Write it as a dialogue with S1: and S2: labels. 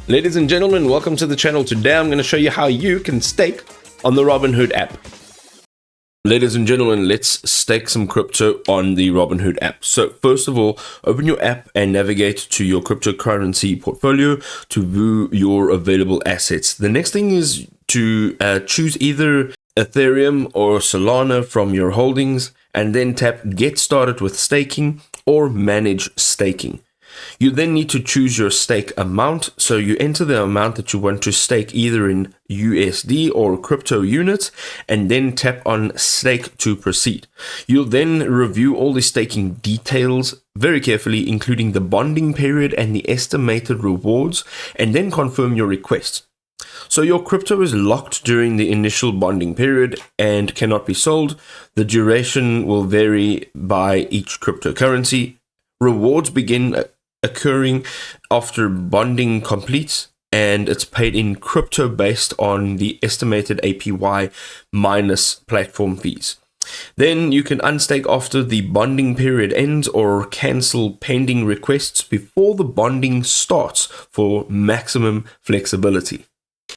S1: Ladies and gentlemen, welcome to the channel. Today I'm going to show you how you can stake on the Robinhood app. Ladies and gentlemen, let's stake some crypto on the Robinhood app. So first of all, open your app and navigate to your cryptocurrency portfolio to view your available assets. The next thing is to choose either Ethereum or Solana from your holdings and then tap Get Started with Staking or Manage Staking. You then need to choose your stake amount, so you enter the amount that you want to stake either in USD or crypto units and then tap on Stake to proceed. You'll then review all the staking details very carefully, including the bonding period and the estimated rewards, and then confirm your request. So your crypto is locked during the initial bonding period and cannot be sold. The duration will vary by each cryptocurrency. Rewards begin occurring after bonding completes, and it's paid in crypto based on the estimated APY minus platform fees. Then you can unstake after the bonding period ends or cancel pending requests before the bonding starts for maximum flexibility.